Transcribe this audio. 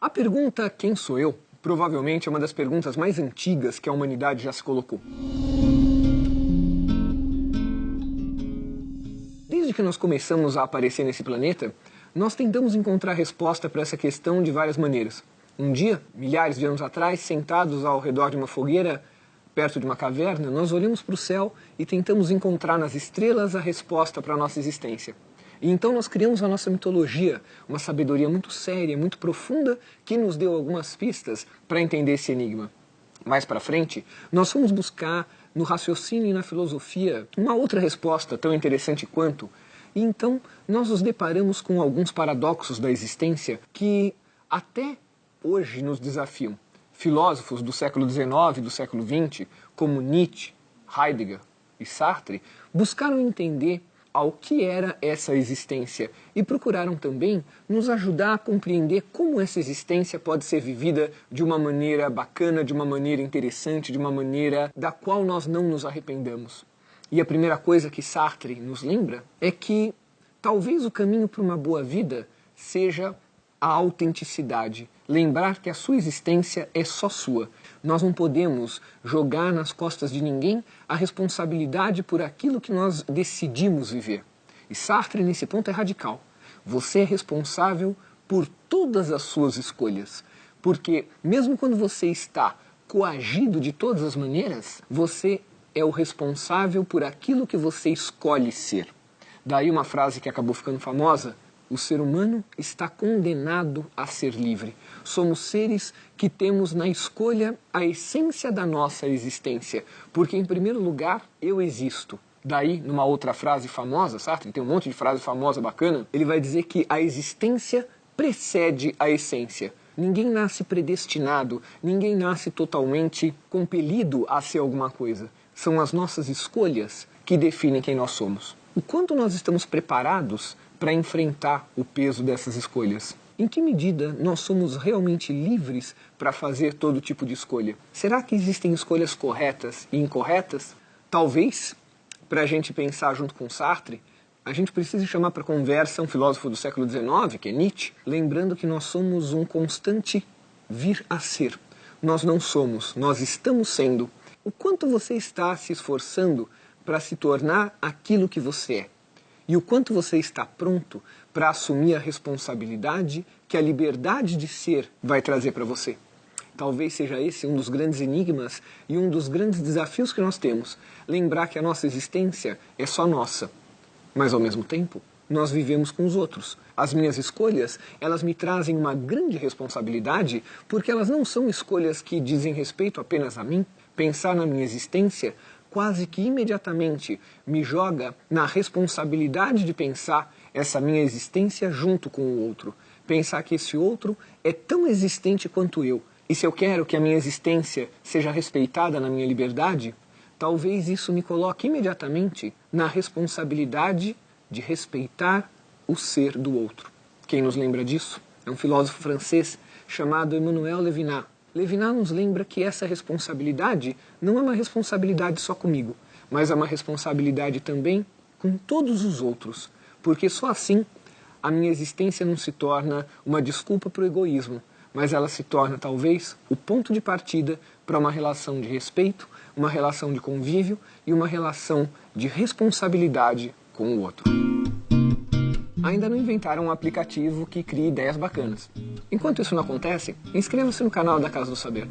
A pergunta "quem sou eu?" provavelmente é uma das perguntas mais antigas que a humanidade já se colocou. Desde que nós começamos a aparecer nesse planeta, nós tentamos encontrar resposta para essa questão de várias maneiras. Um dia, milhares de anos atrás, sentados ao redor de uma fogueira, perto de uma caverna, nós olhamos para o céu e tentamos encontrar nas estrelas a resposta para a nossa existência. E então nós criamos a nossa mitologia, uma sabedoria muito séria, muito profunda, que nos deu algumas pistas para entender esse enigma. Mais para frente, nós fomos buscar no raciocínio e na filosofia uma outra resposta tão interessante quanto, e então nós nos deparamos com alguns paradoxos da existência que até hoje nos desafiam. Filósofos do século XIX e do século XX, como Nietzsche, Heidegger e Sartre, buscaram entender ao que era essa existência e procuraram também nos ajudar a compreender como essa existência pode ser vivida de uma maneira bacana, de uma maneira interessante, de uma maneira da qual nós não nos arrependamos. E a primeira coisa que Sartre nos lembra é que talvez o caminho para uma boa vida seja a autenticidade, lembrar que a sua existência é só sua. Nós não podemos jogar nas costas de ninguém a responsabilidade por aquilo que nós decidimos viver. E Sartre, nesse ponto, é radical. Você é responsável por todas as suas escolhas. Porque, mesmo quando você está coagido de todas as maneiras, você é o responsável por aquilo que você escolhe ser. Daí uma frase que acabou ficando famosa: o ser humano está condenado a ser livre. Somos seres que temos na escolha a essência da nossa existência. Porque, em primeiro lugar, eu existo. Daí, numa outra frase famosa, Sartre tem um monte de frase famosa bacana, ele vai dizer que a existência precede a essência. Ninguém nasce predestinado, ninguém nasce totalmente compelido a ser alguma coisa. São as nossas escolhas que definem quem nós somos. O quanto nós estamos preparados para enfrentar o peso dessas escolhas? Em que medida nós somos realmente livres para fazer todo tipo de escolha? Será que existem escolhas corretas e incorretas? Talvez, para a gente pensar junto com Sartre, a gente precise chamar para conversa um filósofo do século XIX, que é Nietzsche, lembrando que nós somos um constante vir a ser. Nós não somos, nós estamos sendo. O quanto você está se esforçando para se tornar aquilo que você é? E o quanto você está pronto para assumir a responsabilidade que a liberdade de ser vai trazer para você? Talvez seja esse um dos grandes enigmas e um dos grandes desafios que nós temos. Lembrar que a nossa existência é só nossa. Mas, ao mesmo tempo, nós vivemos com os outros. As minhas escolhas, elas me trazem uma grande responsabilidade porque elas não são escolhas que dizem respeito apenas a mim. Pensar na minha existência quase que imediatamente me joga na responsabilidade de pensar essa minha existência junto com o outro. Pensar que esse outro é tão existente quanto eu. E se eu quero que a minha existência seja respeitada na minha liberdade, talvez isso me coloque imediatamente na responsabilidade de respeitar o ser do outro. Quem nos lembra disso é um filósofo francês chamado Emmanuel Levinas. Levinas nos lembra que essa responsabilidade não é uma responsabilidade só comigo, mas é uma responsabilidade também com todos os outros, porque só assim a minha existência não se torna uma desculpa para o egoísmo, mas ela se torna talvez o ponto de partida para uma relação de respeito, uma relação de convívio e uma relação de responsabilidade com o outro. Ainda não inventaram um aplicativo que crie ideias bacanas. Enquanto isso não acontece, inscreva-se no canal da Casa do Saber.